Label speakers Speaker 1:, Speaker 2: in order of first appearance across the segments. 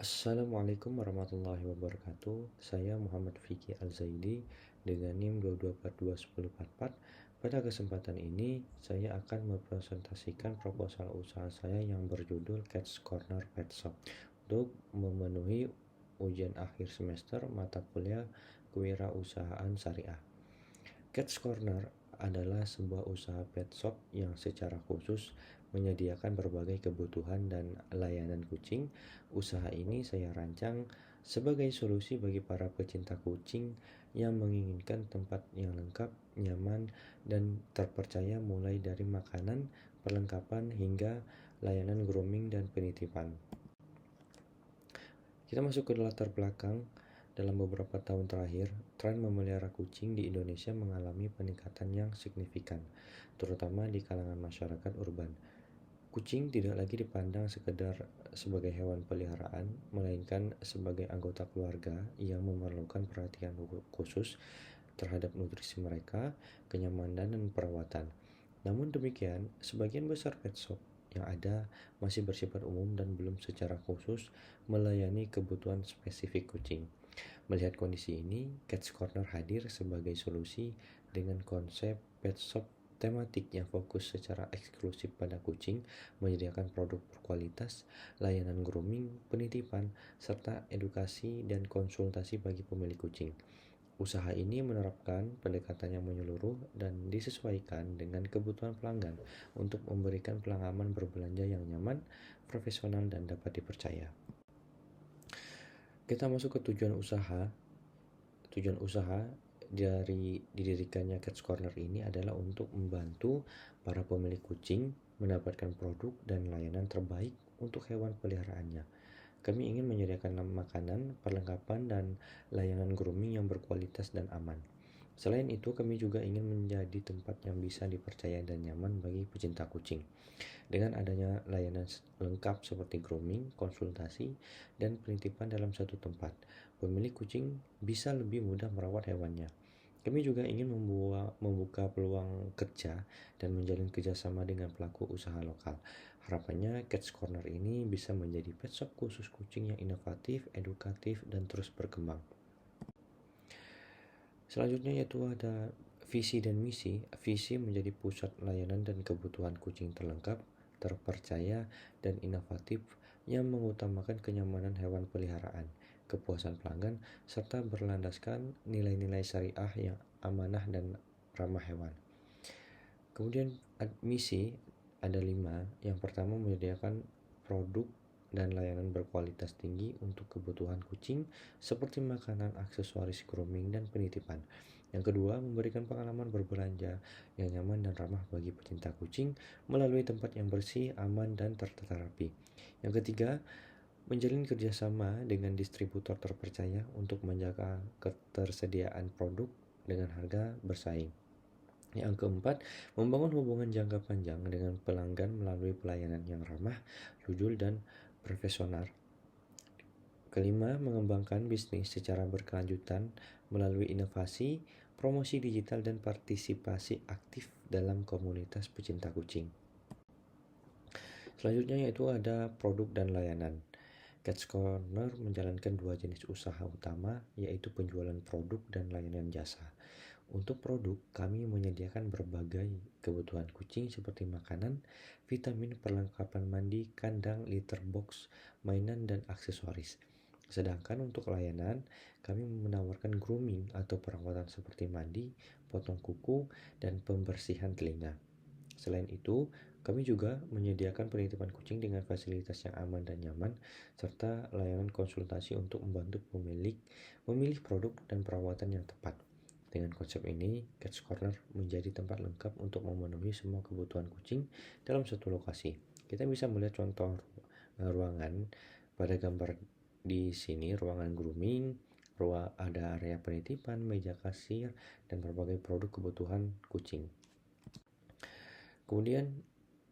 Speaker 1: Assalamualaikum warahmatullahi wabarakatuh. Saya Muhammad Fikri Al-Zaidi dengan NIM 2242144. Pada kesempatan ini, saya akan mempresentasikan proposal usaha saya yang berjudul Cats Corner Pet Shop untuk memenuhi ujian akhir semester mata kuliah Kewirausahaan Syariah. Cats Corner adalah sebuah usaha pet shop yang secara khusus menyediakan berbagai kebutuhan dan layanan kucing. Usaha ini saya rancang sebagai solusi bagi para pecinta kucing yang menginginkan tempat yang lengkap, nyaman, dan terpercaya mulai dari makanan, perlengkapan, hingga layanan grooming dan penitipan. Kita masuk ke latar belakang. Dalam beberapa tahun terakhir, tren memelihara kucing di Indonesia mengalami peningkatan yang signifikan, terutama di kalangan masyarakat urban. Kucing tidak lagi dipandang sekedar sebagai hewan peliharaan, melainkan sebagai anggota keluarga yang memerlukan perhatian khusus terhadap nutrisi mereka, kenyamanan, dan perawatan. Namun demikian, sebagian besar pet shop yang ada masih bersifat umum dan belum secara khusus melayani kebutuhan spesifik kucing. Melihat kondisi ini, Cats Corner hadir sebagai solusi dengan konsep pet shop tematik yang fokus secara eksklusif pada kucing, menyediakan produk berkualitas, layanan grooming, penitipan, serta edukasi dan konsultasi bagi pemilik kucing. Usaha ini menerapkan pendekatan yang menyeluruh dan disesuaikan dengan kebutuhan pelanggan untuk memberikan pengalaman berbelanja yang nyaman, profesional, dan dapat dipercaya. Kita masuk ke tujuan usaha. Tujuan usaha dari didirikannya Cats Corner ini adalah untuk membantu para pemilik kucing mendapatkan produk dan layanan terbaik untuk hewan peliharaannya. Kami ingin menyediakan makanan, perlengkapan, dan layanan grooming yang berkualitas dan aman. Selain itu, kami juga ingin menjadi tempat yang bisa dipercaya dan nyaman bagi pecinta kucing. Dengan adanya layanan lengkap seperti grooming, konsultasi, dan penitipan dalam satu tempat, pemilik kucing bisa lebih mudah merawat hewannya. Kami juga ingin membuka peluang kerja dan menjalin kerjasama dengan pelaku usaha lokal. Harapannya, Cats Corner ini bisa menjadi pet shop khusus kucing yang inovatif, edukatif, dan terus berkembang. Selanjutnya yaitu ada visi dan misi. Visi menjadi pusat layanan dan kebutuhan kucing terlengkap, terpercaya, dan inovatif yang mengutamakan kenyamanan hewan peliharaan, kepuasan pelanggan, serta berlandaskan nilai-nilai syariah yang amanah dan ramah hewan. Kemudian misi ada 5. Yang pertama, menyediakan produk dan layanan berkualitas tinggi untuk kebutuhan kucing seperti makanan, aksesoris, grooming, dan penitipan. Yang kedua, memberikan pengalaman berbelanja yang nyaman dan ramah bagi pecinta kucing melalui tempat yang bersih, aman, dan tertata rapi. Yang ketiga, menjalin kerjasama dengan distributor terpercaya untuk menjaga ketersediaan produk dengan harga bersaing. Yang keempat, membangun hubungan jangka panjang dengan pelanggan melalui pelayanan yang ramah, jujur, dan profesional. Kelima, mengembangkan bisnis secara berkelanjutan melalui inovasi, promosi digital, dan partisipasi aktif dalam komunitas pecinta kucing. Selanjutnya yaitu ada produk dan layanan. Cats Corner menjalankan 2 jenis usaha utama, yaitu penjualan produk dan layanan jasa. Untuk produk, kami menyediakan berbagai kebutuhan kucing seperti makanan, vitamin, perlengkapan mandi, kandang, litter box, mainan, dan aksesoris. Sedangkan untuk layanan, kami menawarkan grooming atau perawatan seperti mandi, potong kuku, dan pembersihan telinga. Selain itu, kami juga menyediakan penitipan kucing dengan fasilitas yang aman dan nyaman, serta layanan konsultasi untuk membantu pemilik memilih produk dan perawatan yang tepat. Dengan konsep ini, Cats Corner menjadi tempat lengkap untuk memenuhi semua kebutuhan kucing dalam satu lokasi. Kita bisa melihat contoh ruangan pada gambar di sini, ruangan grooming, ada area penitipan, meja kasir, dan berbagai produk kebutuhan kucing. Kemudian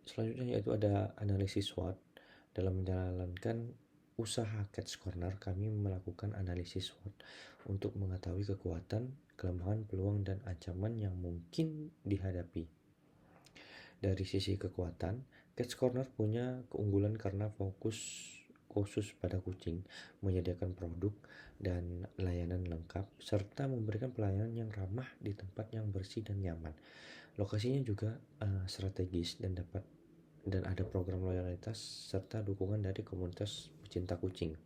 Speaker 1: selanjutnya yaitu ada analisis SWOT. Dalam menjalankan usaha Cats Corner, kami melakukan analisis SWOT untuk mengetahui kekuatan, kelemahan, peluang, dan ancaman yang mungkin dihadapi. Dari sisi kekuatan, Cats Corner punya keunggulan karena fokus khusus pada kucing, menyediakan produk dan layanan lengkap, serta memberikan pelayanan yang ramah di tempat yang bersih dan nyaman. Lokasinya juga strategis dan ada program loyalitas serta dukungan dari komunitas pecinta kucing.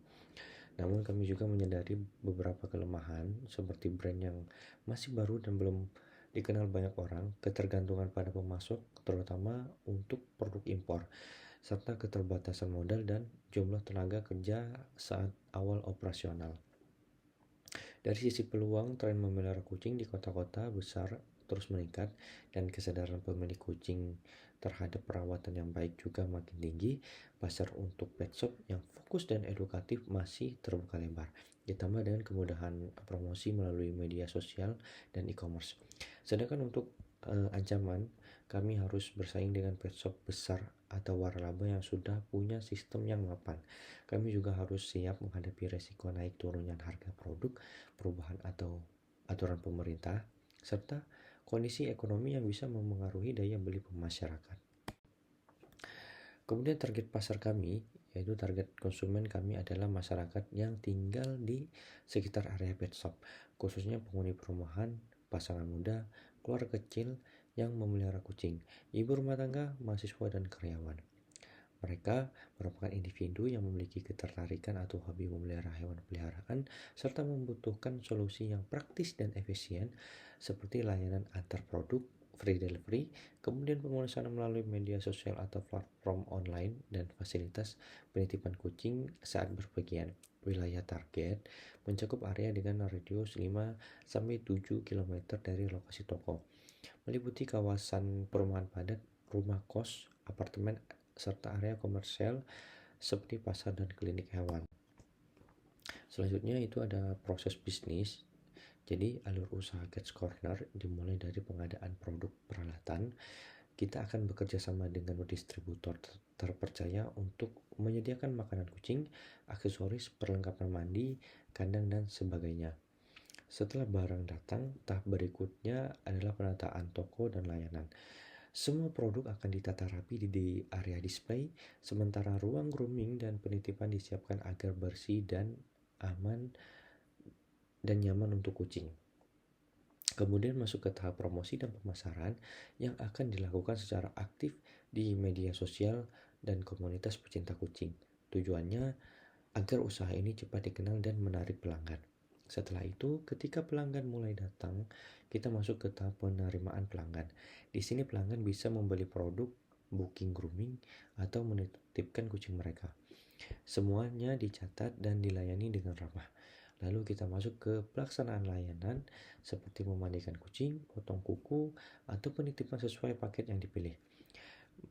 Speaker 1: Namun kami juga menyadari beberapa kelemahan seperti brand yang masih baru dan belum dikenal banyak orang, ketergantungan pada pemasok terutama untuk produk impor, serta keterbatasan modal dan jumlah tenaga kerja saat awal operasional. Dari sisi peluang, tren memelihara kucing di kota-kota besar terus meningkat dan kesadaran pemilik kucing terhadap perawatan yang baik juga makin tinggi. Pasar untuk pet shop yang fokus dan edukatif masih terbuka lebar, ditambah dengan kemudahan promosi melalui media sosial dan e-commerce. Sedangkan untuk ancaman, kami harus bersaing dengan pet shop besar atau waralaba yang sudah punya sistem yang mapan. Kami juga harus siap menghadapi resiko naik turunnya harga produk, perubahan atau aturan pemerintah, serta kondisi ekonomi yang bisa memengaruhi daya beli masyarakat. Kemudian target pasar kami, yaitu target konsumen kami adalah masyarakat yang tinggal di sekitar area pet shop, khususnya penghuni perumahan, pasangan muda, keluarga kecil yang memelihara kucing, ibu rumah tangga, mahasiswa, dan karyawan. Mereka merupakan individu yang memiliki ketertarikan atau hobi memelihara hewan peliharaan serta membutuhkan solusi yang praktis dan efisien seperti layanan antar produk, free delivery, kemudian pemesanan melalui media sosial atau platform online, dan fasilitas penitipan kucing saat berpergian. Wilayah target mencakup area dengan radius 5-7 km dari lokasi toko, meliputi kawasan perumahan padat, rumah kos, apartemen, serta area komersial seperti pasar dan klinik hewan. Selanjutnya itu ada proses bisnis. Jadi alur usaha Cats Corner dimulai dari pengadaan produk peralatan. Kita akan bekerja sama dengan distributor terpercaya untuk menyediakan makanan kucing, aksesoris, perlengkapan mandi, kandang, dan sebagainya. Setelah barang datang, tahap berikutnya adalah penataan toko dan layanan. Semua produk akan ditata rapi di area display, sementara ruang grooming dan penitipan disiapkan agar bersih dan aman dan nyaman untuk kucing. Kemudian masuk ke tahap promosi dan pemasaran yang akan dilakukan secara aktif di media sosial dan komunitas pecinta kucing. Tujuannya agar usaha ini cepat dikenal dan menarik pelanggan. Setelah itu, ketika pelanggan mulai datang, kita masuk ke tahap penerimaan pelanggan. Di sini pelanggan bisa membeli produk, booking grooming, atau menitipkan kucing mereka. Semuanya dicatat dan dilayani dengan ramah. Lalu kita masuk ke pelaksanaan layanan seperti memandikan kucing, potong kuku, atau penitipan sesuai paket yang dipilih.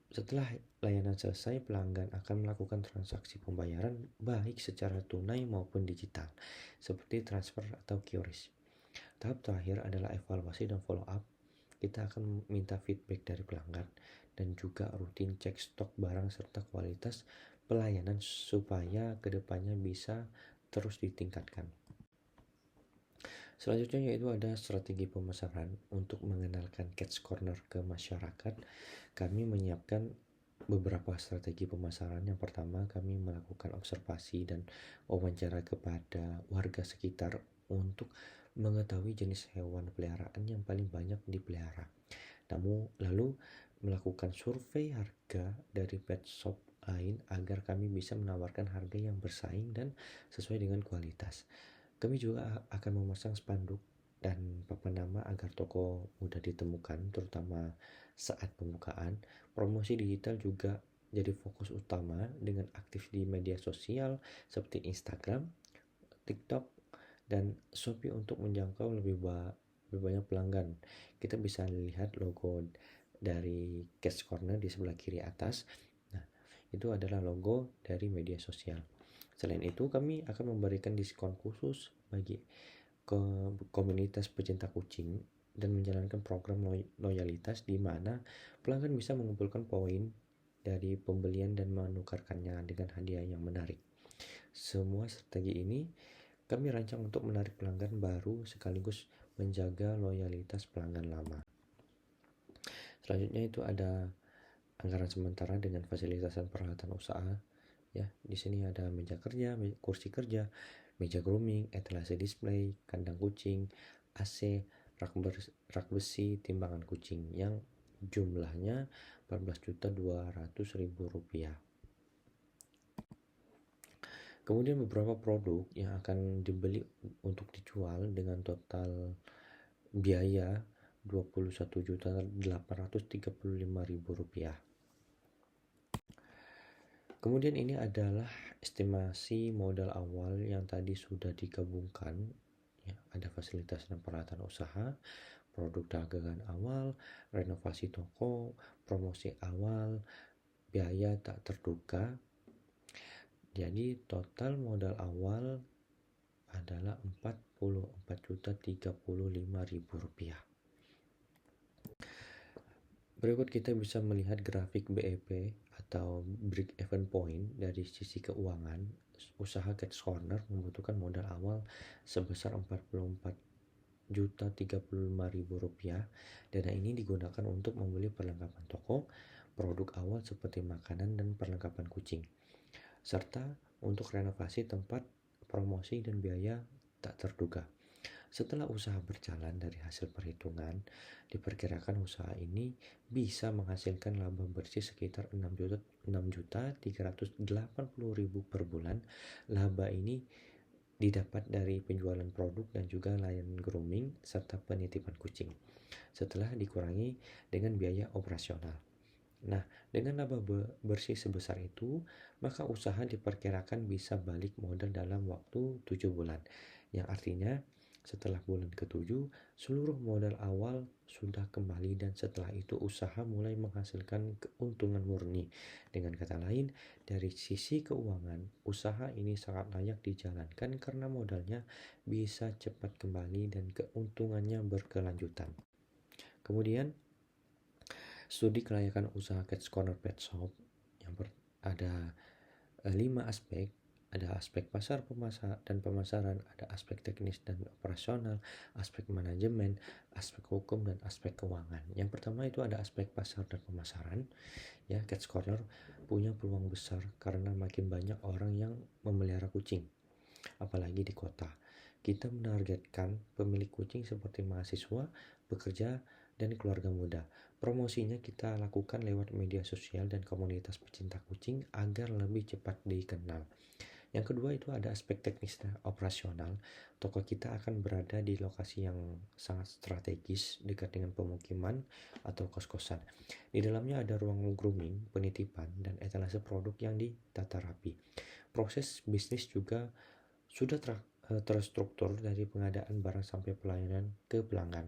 Speaker 1: Setelah layanan selesai, pelanggan akan melakukan transaksi pembayaran baik secara tunai maupun digital, seperti transfer atau QRIS. Tahap terakhir adalah evaluasi dan follow up. Kita akan minta feedback dari pelanggan dan juga rutin cek stok barang serta kualitas pelayanan supaya kedepannya bisa terus ditingkatkan. Selanjutnya yaitu ada strategi pemasaran. Untuk mengenalkan Cats Corner ke masyarakat, kami menyiapkan beberapa strategi pemasaran. Yang pertama, kami melakukan observasi dan wawancara kepada warga sekitar untuk mengetahui jenis hewan peliharaan yang paling banyak dipelihara. Lalu melakukan survei harga dari pet shop lain agar kami bisa menawarkan harga yang bersaing dan sesuai dengan kualitas. Kami juga akan memasang spanduk dan papan nama agar toko mudah ditemukan, terutama saat pembukaan. Promosi digital juga jadi fokus utama dengan aktif di media sosial seperti Instagram, TikTok, dan Shopee untuk menjangkau lebih banyak pelanggan. Kita bisa lihat logo dari Cats Corner di sebelah kiri atas. Nah, itu adalah logo dari media sosial. Selain itu, kami akan memberikan diskon khusus bagi komunitas pecinta kucing dan menjalankan program loyalitas di mana pelanggan bisa mengumpulkan poin dari pembelian dan menukarkannya dengan hadiah yang menarik. Semua strategi ini kami rancang untuk menarik pelanggan baru sekaligus menjaga loyalitas pelanggan lama. Selanjutnya itu ada anggaran sementara dengan fasilitas dan peralatan usaha. Ya, di sini ada meja kerja, kursi kerja, meja grooming, etalase display, kandang kucing, AC, rak besi, timbangan kucing yang jumlahnya Rp14.200.000. Kemudian beberapa produk yang akan dibeli untuk dijual dengan total biaya Rp21.835.000. Kemudian ini adalah estimasi modal awal yang tadi sudah digabungkan. Ya, ada fasilitas dan peralatan usaha, produk dagangan awal, renovasi toko, promosi awal, biaya tak terduga. Jadi total modal awal adalah Rp44.035.000. Berikut kita bisa melihat grafik BEP atau break even point dari sisi keuangan. Usaha Cats Corner membutuhkan modal awal sebesar Rp44.035.000. Dana ini digunakan untuk membeli perlengkapan toko, produk awal seperti makanan dan perlengkapan kucing, serta untuk renovasi tempat, promosi, dan biaya tak terduga. Setelah usaha berjalan, dari hasil perhitungan, diperkirakan usaha ini bisa menghasilkan laba bersih sekitar Rp6.380.000 per bulan. Laba ini didapat dari penjualan produk dan juga layanan grooming serta penitipan kucing, setelah dikurangi dengan biaya operasional. Nah, dengan laba bersih sebesar itu, maka usaha diperkirakan bisa balik modal dalam waktu 7 bulan, yang artinya setelah bulan ke-7, seluruh modal awal sudah kembali dan setelah itu usaha mulai menghasilkan keuntungan murni. Dengan kata lain, dari sisi keuangan, usaha ini sangat layak dijalankan karena modalnya bisa cepat kembali dan keuntungannya berkelanjutan. Kemudian, studi kelayakan usaha Cats Corner Pet Shop yang ada 5 aspek. Ada aspek pasar dan pemasaran, ada aspek teknis dan operasional, aspek manajemen, aspek hukum, dan aspek keuangan. Yang pertama itu ada aspek pasar dan pemasaran. Ya, Cats Corner punya peluang besar karena makin banyak orang yang memelihara kucing, apalagi di kota. Kita menargetkan pemilik kucing seperti mahasiswa, pekerja, dan keluarga muda. Promosinya kita lakukan lewat media sosial dan komunitas pecinta kucing agar lebih cepat dikenal. Yang kedua itu ada aspek teknis dan operasional. Toko kita akan berada di lokasi yang sangat strategis dekat dengan pemukiman atau kos-kosan. Di dalamnya ada ruang grooming, penitipan, dan etalase produk yang ditata rapi. Proses bisnis juga sudah terstruktur dari pengadaan barang sampai pelayanan ke pelanggan.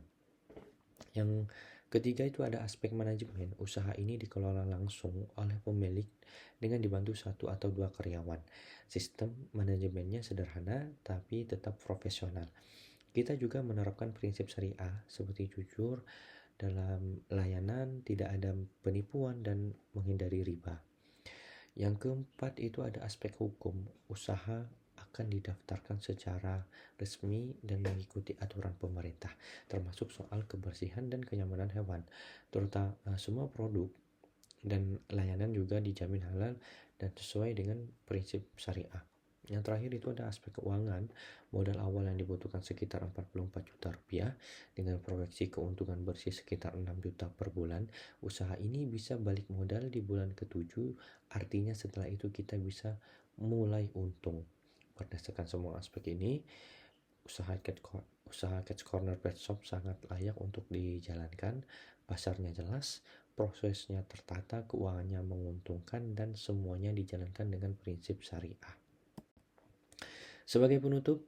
Speaker 1: Yang ketiga itu ada aspek manajemen. Usaha ini dikelola langsung oleh pemilik dengan dibantu 1 atau 2 karyawan. Sistem manajemennya sederhana tapi tetap profesional. Kita juga menerapkan prinsip syariah seperti jujur dalam layanan, tidak ada penipuan, dan menghindari riba. Yang keempat itu ada aspek hukum. Usaha akan didaftarkan secara resmi dan mengikuti aturan pemerintah, termasuk soal kebersihan dan kenyamanan hewan. Terutama semua produk dan layanan juga dijamin halal dan sesuai dengan prinsip syariah. Yang terakhir itu ada aspek keuangan. Modal awal yang dibutuhkan sekitar Rp44 juta dengan proyeksi keuntungan bersih sekitar 6 juta per bulan. Usaha ini bisa balik modal di bulan ke-7, artinya setelah itu kita bisa mulai untung. Berdasarkan semua aspek ini, usaha Cats Corner Pet Shop sangat layak untuk dijalankan. Pasarnya jelas, prosesnya tertata, keuangannya menguntungkan, dan semuanya dijalankan dengan prinsip syariah. Sebagai penutup,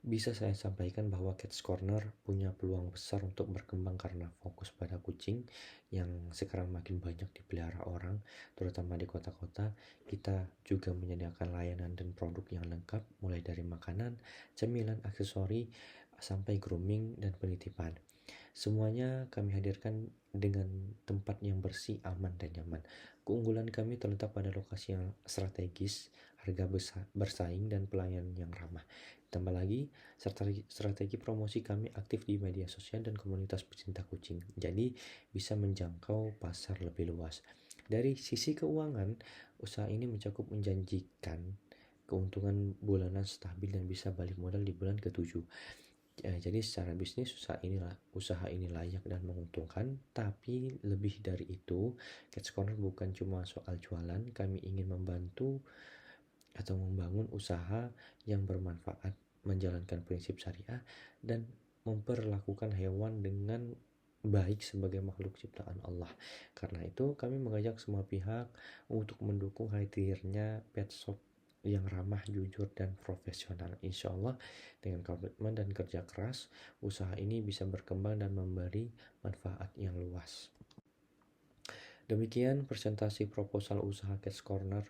Speaker 1: bisa saya sampaikan bahwa Cats Corner punya peluang besar untuk berkembang karena fokus pada kucing yang sekarang makin banyak dipelihara orang, terutama di kota-kota. Kita juga menyediakan layanan dan produk yang lengkap, mulai dari makanan, cemilan, aksesori, sampai grooming dan penitipan. Semuanya kami hadirkan dengan tempat yang bersih, aman, dan nyaman. Keunggulan kami terletak pada lokasi yang strategis, harga bersaing, dan pelayanan yang ramah. Tambah lagi, strategi promosi kami aktif di media sosial dan komunitas pecinta kucing, jadi bisa menjangkau pasar lebih luas. Dari sisi keuangan, Usaha ini mencakup menjanjikan keuntungan bulanan stabil dan bisa balik modal di bulan ke-7. Jadi secara bisnis usaha ini layak dan menguntungkan, tapi lebih dari itu, Catch Corner bukan cuma soal jualan. Kami ingin membantu atau membangun usaha yang bermanfaat, menjalankan prinsip syariah, dan memperlakukan hewan dengan baik sebagai makhluk ciptaan Allah. Karena itu, kami mengajak semua pihak untuk mendukung hadirnya pet shop yang ramah, jujur, dan profesional. Insya Allah, dengan komitmen dan kerja keras, usaha ini bisa berkembang dan memberi manfaat yang luas. Demikian presentasi proposal usaha Catch Corner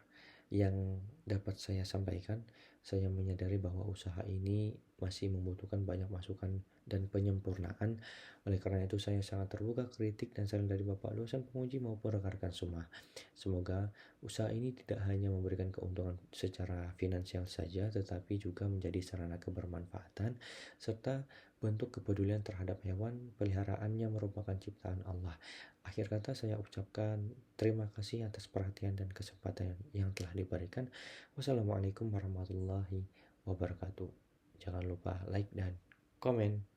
Speaker 1: yang dapat saya sampaikan. Saya menyadari bahwa usaha ini masih membutuhkan banyak masukan dan penyempurnaan. Oleh karena itu, saya sangat terbuka kritik dan saran dari Bapak dosen penguji maupun rekan-rekan semua. Semoga usaha ini tidak hanya memberikan keuntungan secara finansial saja, tetapi juga menjadi sarana kebermanfaatan serta bentuk kepedulian terhadap hewan peliharaannya merupakan ciptaan Allah. Akhir kata saya ucapkan terima kasih atas perhatian dan kesempatan yang telah diberikan. Wassalamualaikum warahmatullahi wabarakatuh. Jangan lupa like dan komen.